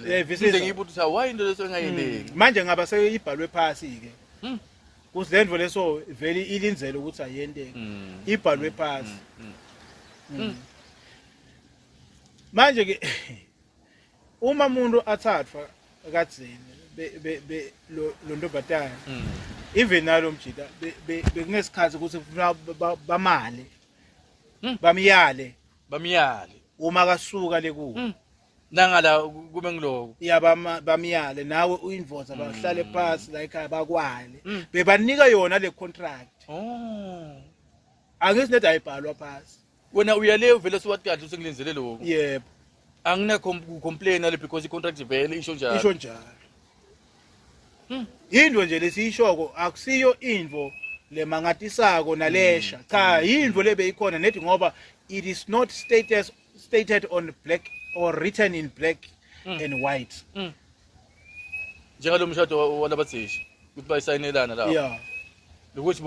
vele ngize ngiyibuthi why into leso engayendeki manje ngaba seyibhalwe phasi ke kusilendvo leso vele ilindzele ukuthi ayenteke ibhalwe phasi manje ke uma umuntu athathwa kadzeni lo ntombazane even nalo mjida bekungesikhathi ukuthi kufuna bamale bamyale uma kasuka lekuwo nangala kube ngiloko ya bamyale nawe uyinvoza bahlale phansi la ekhaya bakwale bebanika yona le contract angisinede ayibhalwa phansi wena uyale uvele siwathi kahle usengilenzele lokho yebo angina complain ale because icontract vele isho njalo yindvo nje lesiyishoko akusiyo indvo lemangatisako nalesha cha yindvo lebeyikhona nethi ngoba it is not stated on black or written in black and white njengalo mshado walabatheshi ukuthi bayisayinelana lapho yeah ukuthi